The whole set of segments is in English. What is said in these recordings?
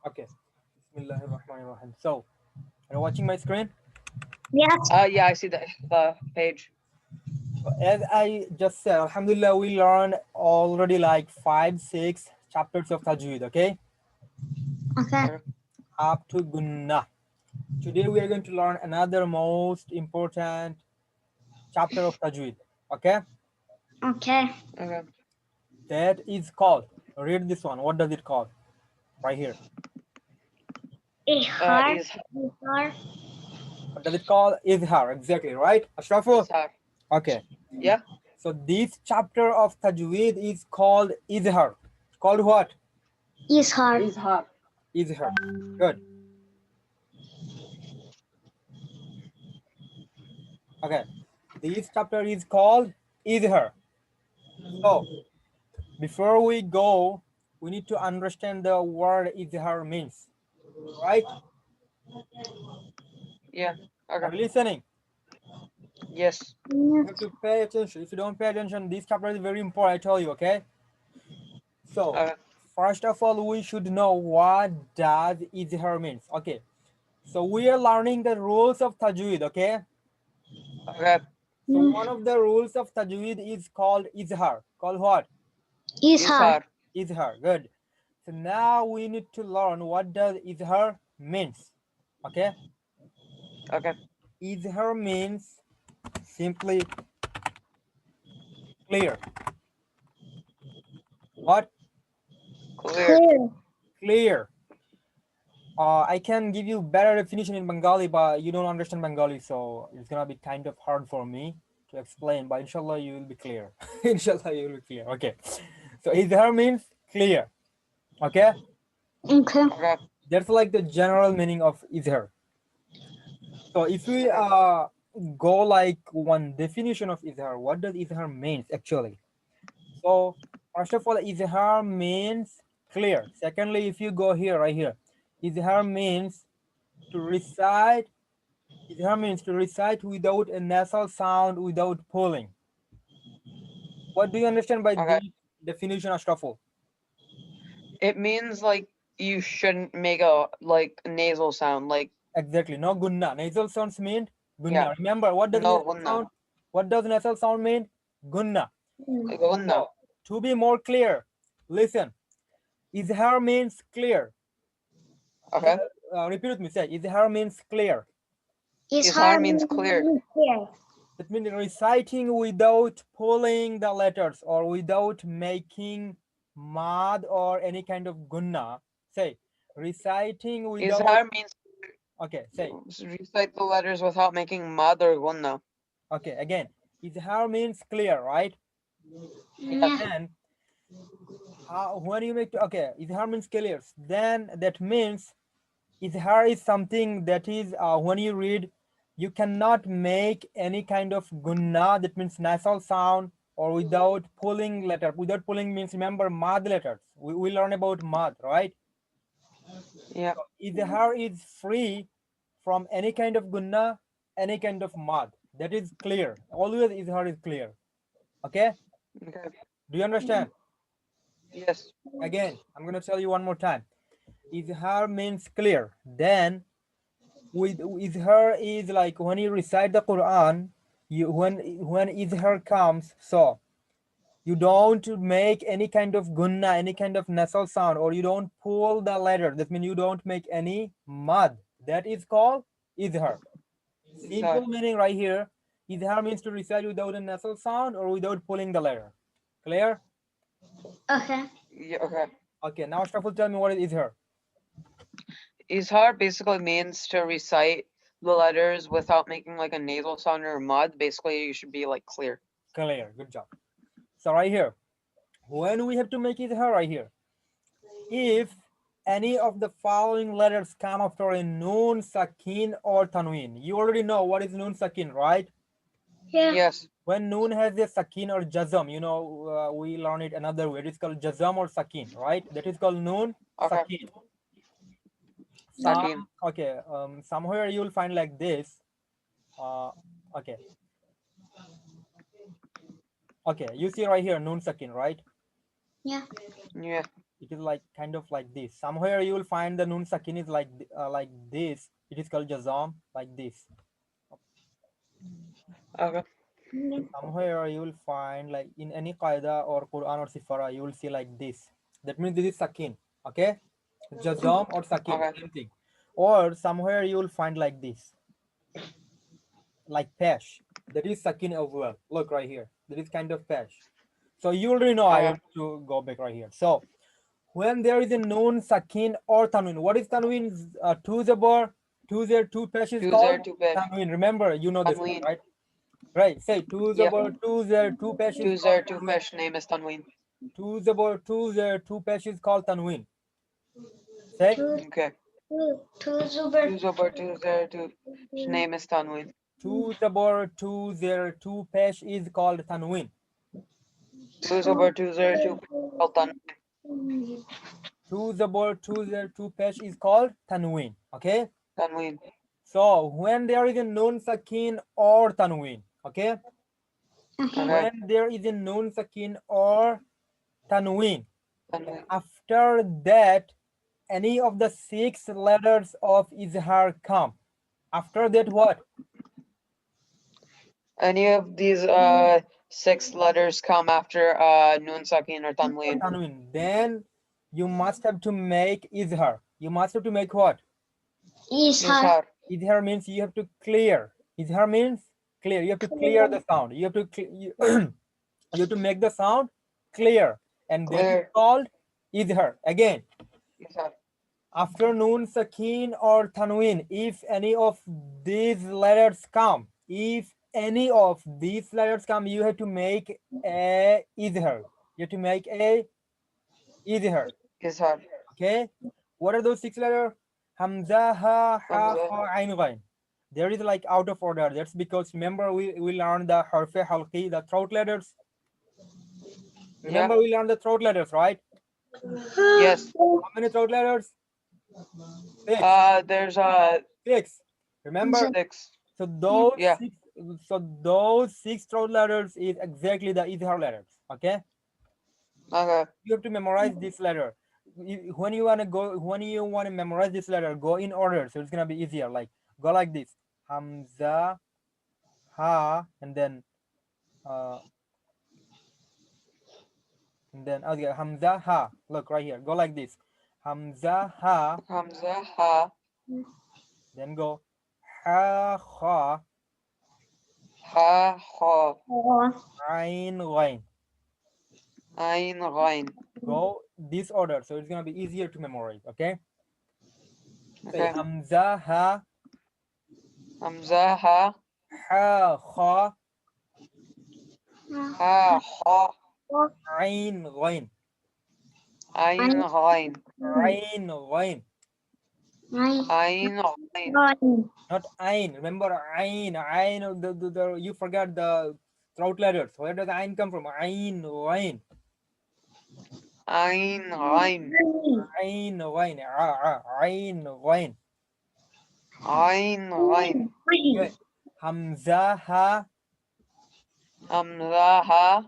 Okay. Bismillahirrahmanirrahim. So, are you watching my screen? Yes. Yeah, I see the page. As I just said, Alhamdulillah, we learned already like 5, 6 chapters of Tajweed, okay? Okay. Up to Gunna. Today we are going to learn another most important chapter of Tajweed, okay? Okay. Okay. That is called, read this one, what does it call? Right here. Ihar. Is Ihar. What does it call? Izhar, exactly, right? Ashraful? hard. Okay. Yeah. So this chapter of Tajweed is called Izhar. Called what? Ishar. Hard. Izhar. Good. Okay. This chapter is called Izhar. So before we go, we need to understand the word Izhar means, right? Yeah. Are Okay. you listening? Yes. You have to pay attention. If you don't pay attention, this chapter is very important, I tell you, okay? So Okay. first of all, we should know what does Izhar means. Okay. So we are learning the rules of Tajweed, okay? Okay. So one of the rules of Tajweed is called Izhar. Called what? Ishar. Izhar. Good. So now we need to learn what does Izhar means. Okay? Okay. Izhar means simply clear. What? Clear. Clear. I can give you better definition in Bengali, but you don't understand Bengali, so it's gonna be kind of hard for me to explain. But inshallah, you will be clear. Inshallah, you will be clear. Okay. So Izhar means clear. Okay. Okay. Okay. That's like the general meaning of Izhar. So if we go like one definition of Izhar, what does Izhar means actually? So first of all, Izhar means clear. Secondly, if you go here, right here, Izhar means to recite. Izhar means to recite without a nasal sound, without pulling. What do you understand by Okay. this definition, Ashraful? It means like you shouldn't make a nasal sound. Like Exactly. No gunna. Nasal sounds mean gunna. yeah. Remember, what does No nasal gunna. sound? What does nasal sound mean? Gunna. Gunna. So, to be more clear, listen. Izhar means clear. Okay. Repeat with me. Say, Izhar means clear. Ishar means clear. That means reciting without pulling the letters or without making mad or any kind of gunna. Say, reciting without. Ishar means Okay, say. recite the letters without making mad or gunna. Okay, again. Izhar means clear, right? Yeah. And when you make, okay, izhar means clear, then that means izhar is something that is when you read, you cannot make any kind of gunna, that means nasal sound, or without pulling letter. Without pulling means, remember, mad letters. We learn about mad, right? Yeah. So izhar is free from any kind of gunna, any kind of mad. That is clear. Always izhar is clear. Okay? Okay. Do you understand? Yes. Again, I'm going to tell you one more time. Izhar means clear. Then with izhar is like when you recite the Quran, when izhar comes, so you don't make any kind of gunna, any kind of nasal sound, or you don't pull the letter. That means you don't make any mud. That is called izhar. Simple meaning right here. Izhar means to recite without a nasal sound or without pulling the letter. Clear? Okay. Yeah. Okay. Okay, now Ashraf, tell me what is izhar. Ishar basically means to recite the letters without making like a nasal sound or mud. Basically, you should be like clear. Clear, good job. So right here, when we have to make izhar right here, if any of the following letters come after a noon, sakin, or tanween, you already know what is noon, sakin, right? Yeah. Yes. When noon has a sakin or jazam, you know, we learn it another way. It's called jazam or sakin, right? That is called noon, Okay. sakin. Sakin. Okay, somewhere you'll find like this. Okay. Okay, you see right here, noon, sakin, right? Yeah. Yeah. it is like kind of like this. Somewhere you will find the nun sakin is like this. It is called jazam, like this. Okay. Somewhere you will find like in any qaida or Quran or sifara, you will see like this. That means this is sakin. Okay, jazam or sakin, Okay. same thing. Or somewhere you will find like this, like pesh. That is sakin as well. Look right here. That is kind of pesh. So you already know. I Okay. have to go back right here. So when there is a known sakin or tanwin, what is tanwin? Two zabar, two zer, two pesh is called 𝒂𝒂𝒂𝒂𝒂𝒂. tanwin. Remember, you know this one, Tanween. right? Right. Say two Yep. zabar, two zer, two pesh is called 𝒂𝒂𝒂𝒂 tanwin. pesh name is tanween. Two zabar, two zer, two pesh is called tanwin. Say Okay. Two zubar. 𝒂𝒂𝒂𝒂𝒂 name is tanween. two zabar, two zer, two pesh is called tanwin. 𝒂𝒂𝒂𝒂𝒂 called tanween. Two zabar, two zer, two pesh is called tanwin. Okay. Tanween. So when there is a known sakin or tanwin, okay. Okay. When there is a known sakin or tanween, Tanween. after that, any of the 6 letters of izhar come. After that, what? Any of these 6 letters come after nun sakin or tanween. Tanwin. Then you must have to make izhar. You must have to make what? Izhar. Izhar means you have to clear. Izhar means clear. You have to clear the sound. You have to you have to make the sound clear, and that is Clear. called izhar. Again, Izhar. after nun sakin or tanwin, if any of these letters come, you have to make a izhar. You have to make a izhar. Izhar. Okay, what are those 6 letters? Hamza, ha, ha, Hamza. ha, ain, ghain. There is like out of order. That's because remember we learned the harfe halqi, the throat letters. Remember we learned the throat letters, right? Yes. How many throat letters? 6. There's 6. Remember? 6. So those Yeah. 6. So those 6 throat letters is exactly the izhar letters. Okay. Okay. You have to memorize this letter. When you want to memorize this letter, go in order. So it's gonna be easier. Like go like this: Hamza, ha, and then okay, Hamza, ha. Look right here. Go like this: Hamza, ha. Hamza, ha. Then go ha, kha, Ha, ha. ain, ghain. Ain, ghain. Go this order. So it's gonna be easier to memorize. Okay. Say Okay. Hamza, ha. Hamza, ha. Ha, kha, Ha, ha. ain, ghain. Ain, ghain. Ain, ghain. Ain, ghain. Not ain. Remember ain. You forgot the throat letters. Where does ain come from? Ain, ghain. Ain, ghain. Ain, ghain. Ain, ghain. Ain, ghain. Okay. Hamza, ha. Hamza, ha.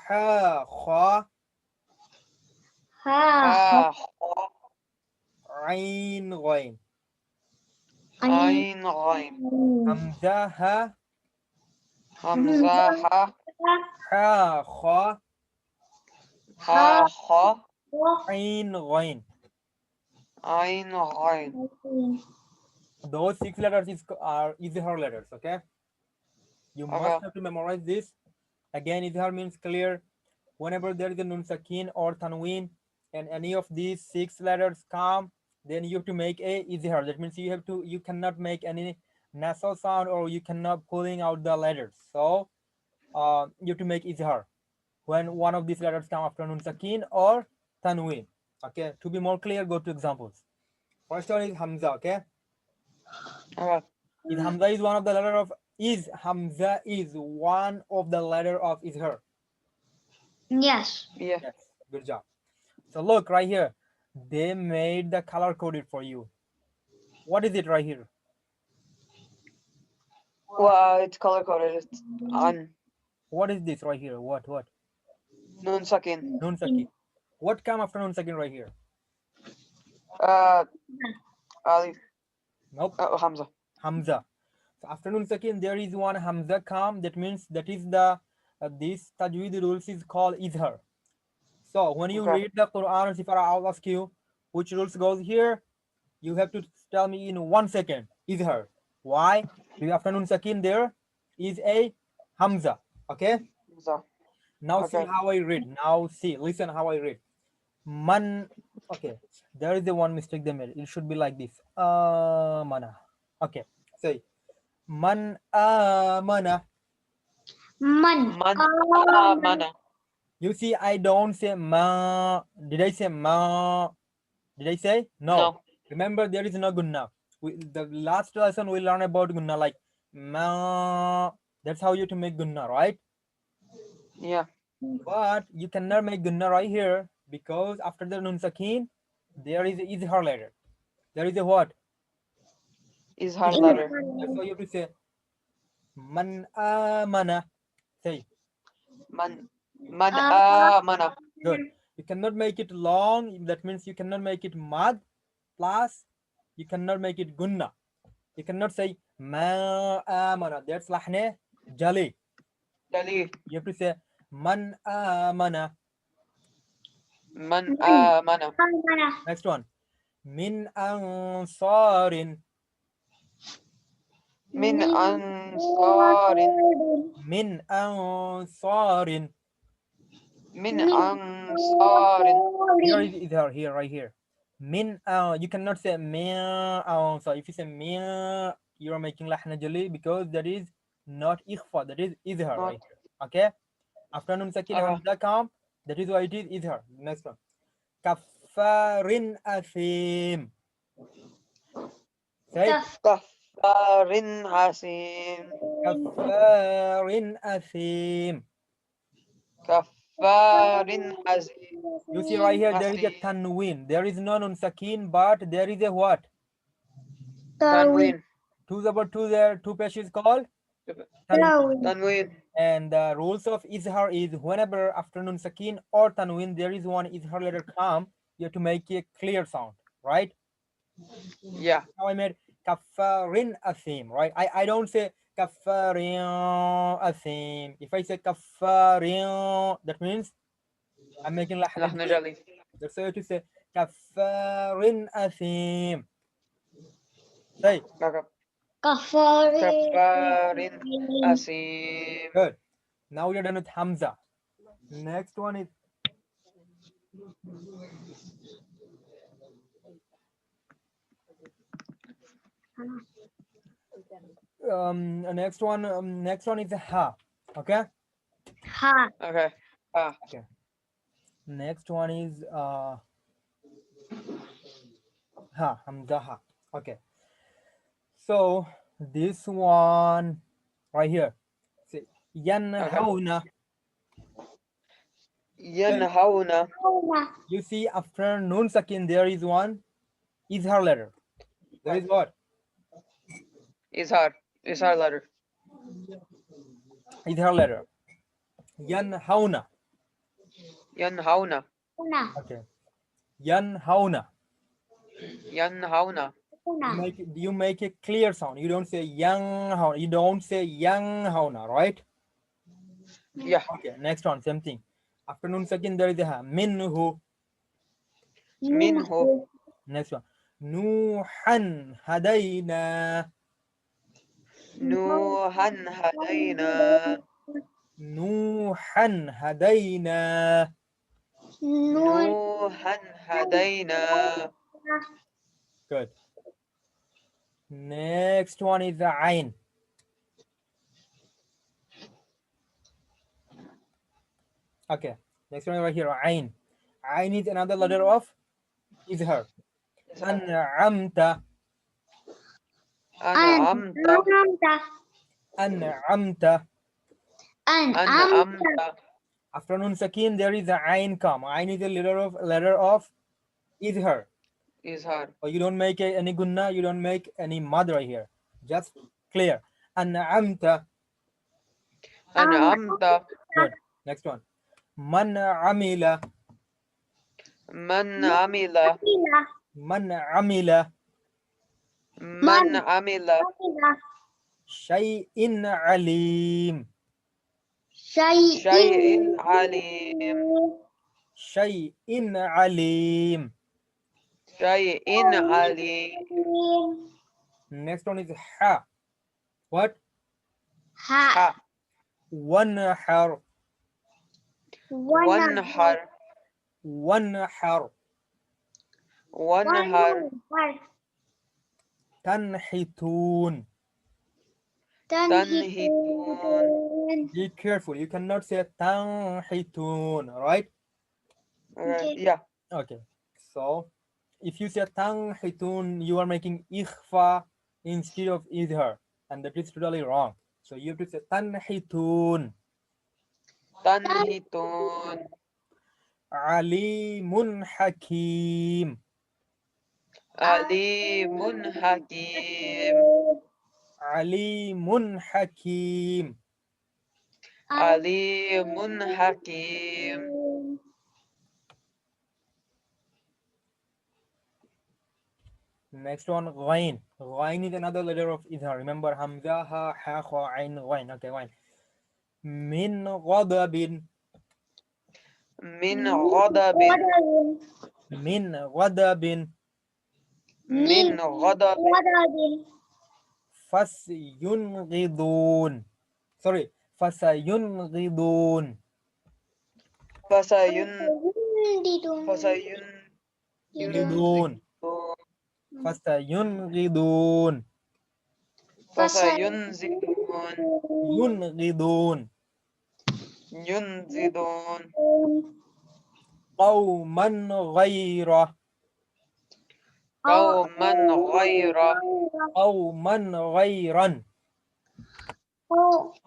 Ha, kha. Ha, ha. Ain, ghain. Ain, ghain. Hamza, ha. Hamza, ha. Ha, kha. Ha, ha. Ain, ghain. Ain, ghain. Those 6 letters are izhar letters. Okay. You must have to memorize this. Again, izhar means clear. Whenever there is a nun sakin or tanween and any of these 6 letters come, then you have to make a izhar. That means you cannot make any nasal sound, or you cannot pulling out the letters. So you have to make izhar when one of these letters come after nun sakin or tanween. Okay, to be more clear, go to examples. First one is Hamza. Okay. Okay. Is Hamza is one of the letter of Hamza is one of the letter of izhar. Yes. Yeah. Yes, good job. So look right here. They made the color coded for you. What is it right here? Well, it's color coded. It's on What is this right here? What? nun sakin. Nun sakin. What come after nun sakin right here? Alif. Nope. Hamza. Hamza. So after nun sakin, there is one Hamza come. That means that is the this tajweed rules is called izhar. So when you Okay. read the Quran, if I'll ask you which rules goes here, you have to tell me in 1 second. Izhar. Why? Because after nun sakin there is a Hamza. Okay. Hamza. Now see Okay. how I read. Now see, listen how I read. Man. Okay. There is the one mistake they made. It should be like this. Mana. Okay. Say. Man amana. Man. Man amana. You see, I don't say ma. Did I say ma? Did I say? No. No. Remember, there is no gunna. The last lesson we learn about gunna, like ma. That's how you to make gunna, right? Yeah. But you cannot make gunna right here because after the nun sakin, there is a izhar letter. There is a what? Izhar Izhar. letter. That's why you have to say man amana. Say. Man amana. Good. You cannot make it long. That means you cannot make it mad. Plus, you cannot make it gunna. You cannot say ma amana. That's lahne jali. Jali. You have to say man amana. Man amana. Next one. Min ansarin. Min ansarin. Min ansarin. Min ansarin. Here is either here, right here. Min you cannot say min so if you say min, you're making lahna jali because that is not ikhfa, that is izhar right here. Okay. After nun sakin hamza come, that is why it is izhar. Next one. Kaffarin asim. Say Kaffarin asim. kaffarin asim. Kaffarin asim. You see right here, there is a tanween. There is no nun sakin, but there is a what? Tanween. Two over two there, two pages called Tanween. and the rules of izhar is whenever after nun sakin or tanween there is one izhar letter come, you have to make a clear sound, right? Yeah. Now I made kaffarin asim, right? I don't say kaffarin asim. If I say kaffarin, that means I'm making lahna Lahna jali. jali. That's why you have to say kaffarin asim. Say Kaffarin asim. good. Now we are done with hamza. Next one is next one is ha. Okay. Ha. Okay. Okay. Next one is ha, hamza ha. Okay. So this one right here. See, yanhauna. Yanhauna. You see after nun sakin there is one izhar letter. There is what? Izhar. Izhar letter. Izhar letter. Yanhauna. Yanhauna. Okay. Yanhauna. Yanhauna. You make a clear sound. You don't say yang. You don't say yang hauna, right? Yeah. Okay. Next one, same thing. After nun sakin there is a ha. Minhu. Minhu. Next one. Nuhan hadayna. Nuhan hadayna. Nuhan hadayna. Nuhan hadayna. Good. Next one is the ain. Okay. Next one right here, ain. Ain is another letter of izhar. An'amta. An'amta. An'amta. An'amta. After nun sakin there is a ain come. Ain is a letter of izhar. Izhar. So you don't make any gunna, you don't make any mad right here. Just clear. An'amta. An'amta. Good. Next one. Man amila. من عمل من عمل من عمل شيء عليم شيء عليم شيء عليم. شيء عليم. Next one is ha. What? ح وانحر وانحر وانحر وانهر تنحتون. تنهتون. Be careful, you cannot say تنحتون, right? Yeah. Okay, so if you say تنحتون, you are making إخفاء instead of إظهار, and that is totally wrong. So you have to say تنحتون. تنهتون. عليم حكيم. عليم حكيم. عليم حكيم. عليم حكيم. Next one, غين. غين is another letter of إظهار. Remember همزة ها حا خا عين غين. Okay, غين. من غضب. من غضب. من غضب. من غضب. فسينغضون. Sorry, فسينغضون. فسينغضون. فسينغضون. فسينزدون. ينغضون. ينزدون. قوما غيره. قوما غير. قوما غيرا.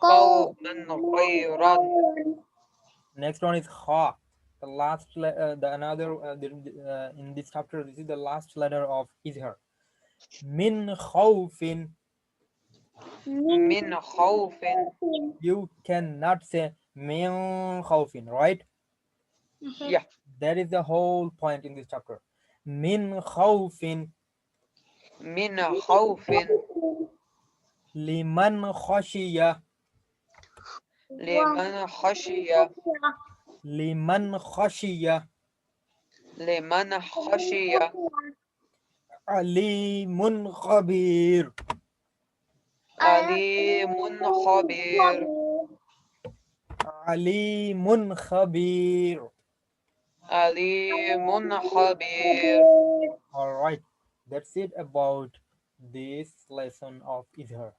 قوما غيرا. Next one is kha. The last in this chapter, this is the last letter of izhar. Min khawfin. من خوف. You cannot say min khawfin, right? Yeah. That is the whole point in this chapter. Min khawfin. من خوف. Liman khashiya. لمن خشي. Liman khashiya. لمن خشي. Alimun khabir. عليم خبير. Alimun khabir. عليم خبير. All right, that's it about this lesson of izhar.